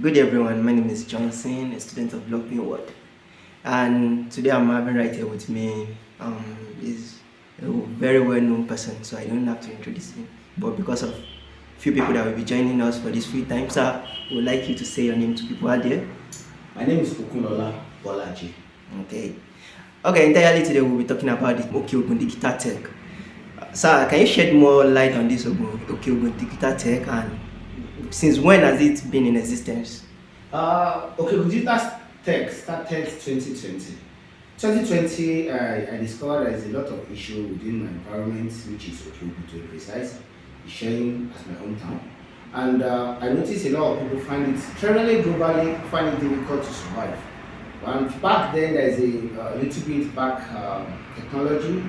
Good day everyone, my name is Johnson, a student of Developing World. And today I'm having right here with me is a very well-known person, so I don't have to introduce him. But because of few people that will be joining us for this free time, sir, we would like you to say your name to people out there. My name is Okunola Bolaji. Okay. Okay, entirely today we'll be talking about the Oke Ogun Digitech. Sir, can you shed more light on this Oke Ogun Digitech and since when has it been in existence? Okay, Digitech started 2020. 2020, I discovered there is a lot of issue within my environment, which is okay to be precise, sharing as my hometown. And I noticed a lot of people find it, generally globally, find it difficult to survive. And back then, there is a little bit back technology,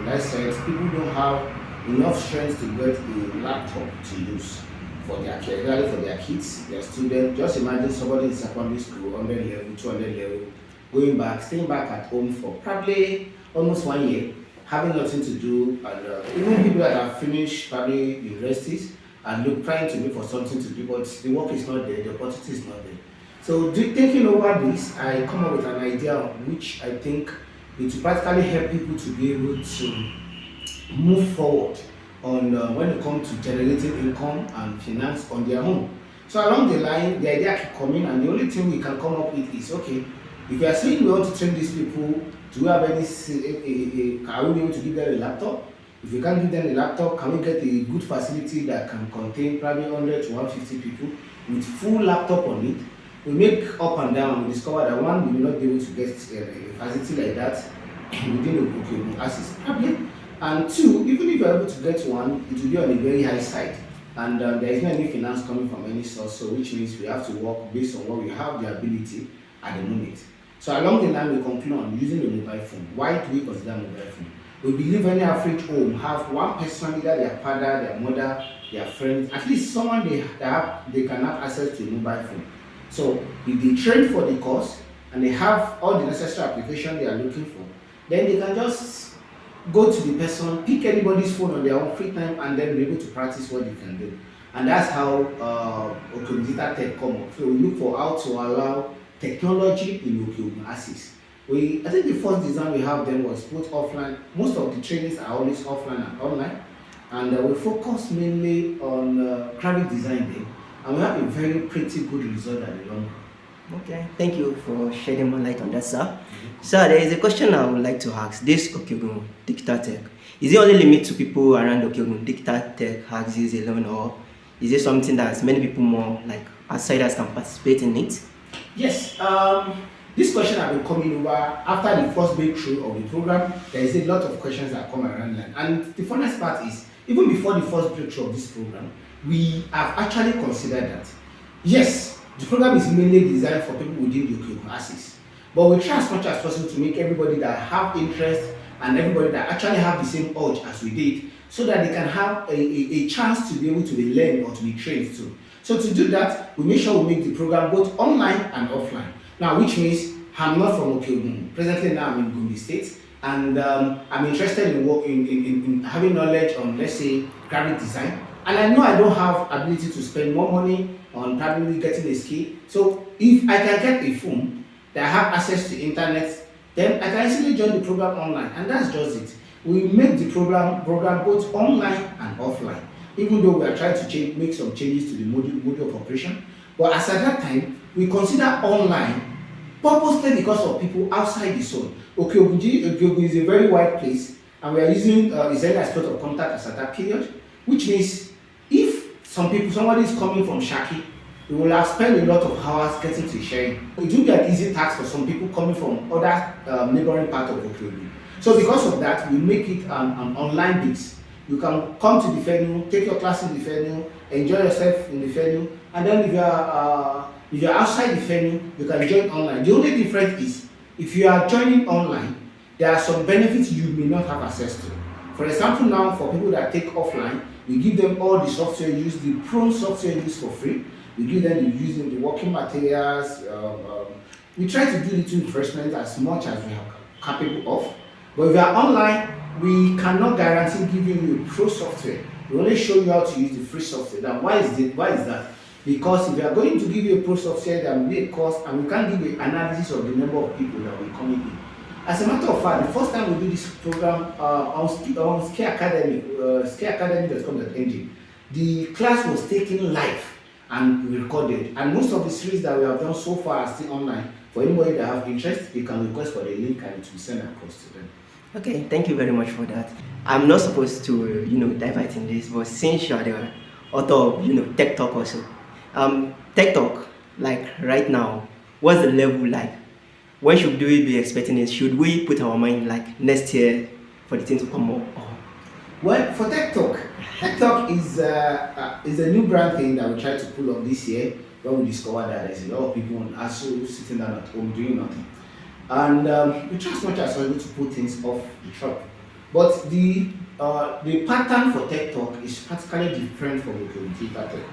like I said, people don't have enough strength to get a laptop to use for their kids, really for their kids, their students. Just imagine somebody in secondary school, 100 level, 200 level, going back, staying back at home for probably almost 1 year, having nothing to do, and even people that have finished probably universities and trying to look for something to do, but the work is not there, the opportunity is not there. So thinking over this, I come up with an idea which I think it will practically help people to be able to move forward on when it comes to generating income and finance on their own. So along the line, the idea keep coming, and the only thing we can come up with is okay. If you are saying we want to train these people, do we have any? Are we be able to give them a laptop? If we can't give them a laptop, can we get a good facility that can contain probably 100 to 150 people with full laptop on it? We make up and down. We discover that one, we will not be able to get a facility like that within a Oke access probably. And two, even if you're able to get one, it will be on a very high side. And there is no any finance coming from any source, so which means we have to work based on what we have the ability at the moment. So along the line, we conclude on using the mobile phone. Why do we consider mobile phone? We believe any average home have one person, either their father, their mother, their friends, at least someone they can have access to a mobile phone. So if they train for the course and they have all the necessary application they are looking for, then they can just go to the person, pick anybody's phone on their own free time, and then be able to practice what they can do. And that's how Oke Ogun Digitech come up. So we look for how to allow technology in Oke Ogun Access. I think the first design we have then was both offline. Most of the trainings are always offline and online, and we focus mainly on graphic design then, and we have a very pretty good result at the long run. Okay, thank you for shedding more light on that, sir. Sir, there is a question I would like to ask. This Oke Ogun Digitech, is it only limited to people around Oke Ogun Digitech axis alone, or is it something that many people more like outsiders can participate in it? Yes, this question have been coming over after the first breakthrough of the program. There is a lot of questions that come around that. And the funniest part is, even before the first breakthrough of this program, we have actually considered that. Yes, the program is mainly designed for people within the Oke Ogun Access. But we try as much as possible to make everybody that have interest and everybody that actually have the same urge as we did, so that they can have a chance to be able to be learned or to be trained too. So to do that, we make sure we make the program both online and offline. Now, which means I'm not from Oke Ogun. Presently now I'm in Gombe State, and I'm interested in, in having knowledge on, let's say, graphic design. And I know I don't have ability to spend more money on probably getting a skill. So if I can get a phone that have access to internet, then I can easily join the program online, and that's just it. We make the program both online and offline, even though we are trying to make some changes to the mode of operation. But as at that time, we consider online purposely because of people outside the zone. Oke Ogun is a very wide place, and we are using Israeli as point of contact as at that period, which means if somebody is coming from Shaki, we will have spent a lot of hours getting to sharing. It will be an easy task for some people coming from other neighboring part of Oke Ogun. So because of that, we make it an online base. You can come to the venue, take your class in the venue, enjoy yourself in the venue, and then if you are outside the venue, you can join online. The only difference is if you are joining online, there are some benefits you may not have access to. For example, now for people that take offline, we give them all the software used, the prone software used for free. We give them the using the working materials. We try to do little investment as much as we are capable of. But if you are online, we cannot guarantee giving you pro software. We only show you how to use the free software. Now, why is that? Because if we are going to give you a pro software, there will be a cost, and we can't give an analysis of the number of people that will come in. As a matter of fact, the first time we do this program on skiacademy.com.ng, the class was taken live and recorded. And most of the series that we have done so far are still online. For anybody that have interest, they can request for the link and it will send across to them. Okay, thank you very much for that. I'm not supposed to, divert in this, but since you are the author of, Tech Talk also, Tech Talk, like right now, what's the level like? When should we be expecting it? Should we put our mind like next year for the thing to come up? Or? Well, for Tech Talk is a new brand thing that we tried to pull up this year when we discovered that there's a lot of people on ASU sitting down at home doing nothing. And we try as much as possible to put things off the truck. But the pattern for Tech Talk is practically different from the community pattern.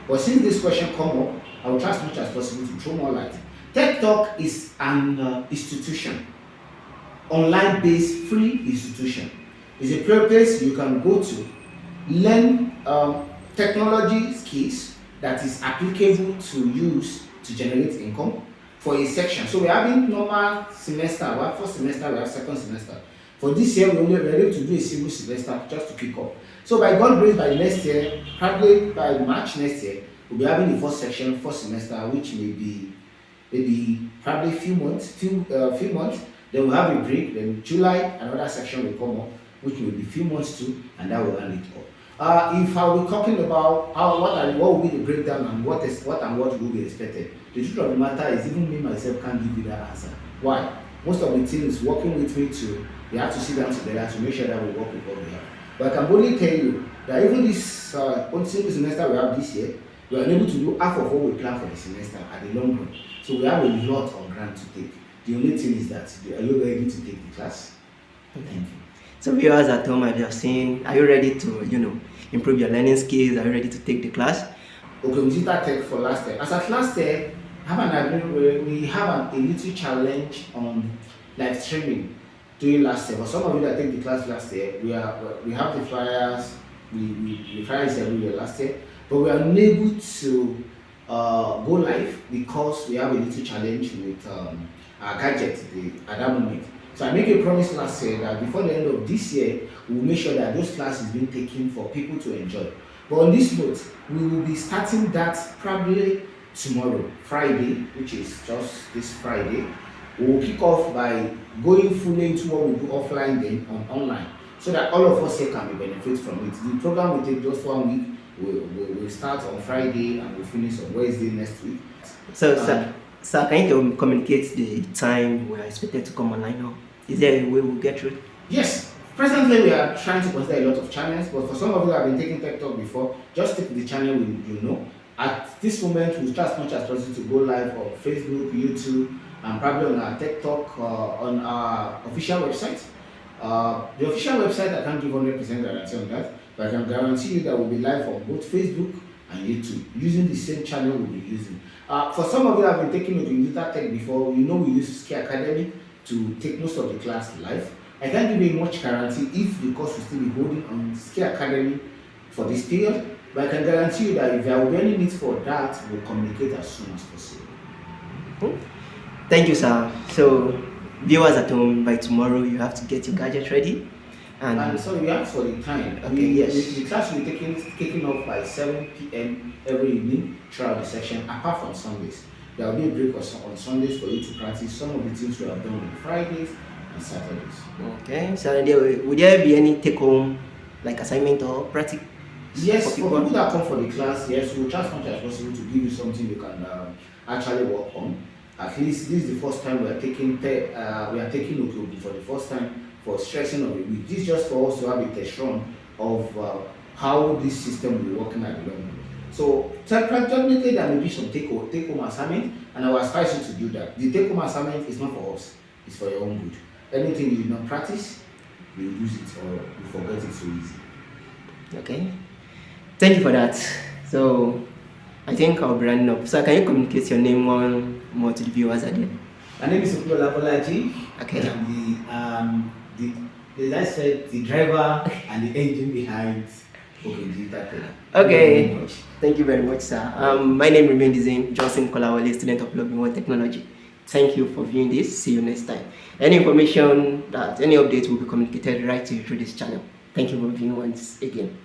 But since this question come up, I will try as much as possible to throw more light. Tech Talk is an institution, online-based free institution. It's a place you can go to learn technology skills that is applicable to use to generate income for a section. So we're having normal semester, we have first semester, we have second semester. For this year, we're able to do a single semester just to kick off. So by God's grace, by next year, probably by March next year, we'll be having the first section, first semester, which may be maybe probably few months. Then we'll have a break. Then July, another section will come up, which will be few months too, and that will end it up. If I were talking about what will be the breakdown and what will be expected, the truth of the matter is even me myself can't give you that answer. Why? Most of the teams working with me too, we have to sit down together to make sure that we work with what we have. But I can only tell you that even this single semester we have this year, we are able to do half of what we plan for the semester at the long run. So we have a lot of ground to take. The only thing is that are you ready to take the class? Thank you. So viewers at home, I have seen, are you ready to, improve your learning skills? Are you ready to take the class? Oke Ogun Digitech Tech for last year. As at last year, we have a little challenge on live streaming during last year. For some of you that take the class last year, we have the flyers, we flyers every year last year, but we are unable to go live because we have a little challenge with our gadget at that moment. So I make a promise last year that before the end of this year, we will make sure that those classes being taken for people to enjoy. But on this note, we will be starting that probably tomorrow, Friday, which is just this Friday. We will kick off by going fully into what we do offline then on online, so that all of us here can be benefit from it. The program will take just 1 week. We'll start on Friday and we'll finish on Wednesday next week. So, sir, can you communicate the time we are expected to come online now? Is there a way we'll get through? Yes. Presently, we are trying to consider a lot of channels, but for some of you who have been taking Tech Talk before, just take the channel you know. At this moment, we'll try as much as possible to go live on Facebook, YouTube, and probably on our Tech Talk on our official website. The official website, I can't give 100% guarantee on that, but I can guarantee you that we'll be live on both Facebook and YouTube using the same channel we'll be using. For some of you who have been taking Oke Ogun Digitech Tech before, we use Ski Academy to take most of the class live. I can't give you much guarantee if the course will still be holding on Ski Academy for this period, but I can guarantee you that if there will be any need for that, we'll communicate as soon as possible. Thank you, sir. So, viewers at home, by tomorrow you have to get your gadget ready. And so you asked for the time. Okay, yes. The class will be kicking off by 7 p.m. every evening throughout the session, apart from Sundays. There will be a break on Sundays for you to practice some of the things we have done on Fridays and Saturdays. Okay, so would there be any take-home, like assignment or practice? Yes, for people that come for the class, yes, we'll try as much as possible to give you something you can actually work on. At least this is the first time we are taking Oke Ogun for the first time for stressing of the week. This is just for us to have a test run of how this system will be working at the long run. So technically there may be some take-home assignment, and I will advise you to do that. The take-home assignment is not for us, it's for your own good. Anything you did not practice, you use it or you forget it so easy. Okay. Thank you for that. So I think I'll be running up. So can you communicate your name more to the viewers again? My name is Oke Ogun. Okay. I'm as I said, the driver and the engine behind Okay, Digital Tech. Thank you very Okay, much. thank you very much, sir. My name remains the same, Johnson Kolawole, student of Blogging World Technology. Thank you for viewing this. See you next time. Any information, that any updates will be communicated right to you through this channel. Thank you for viewing once again.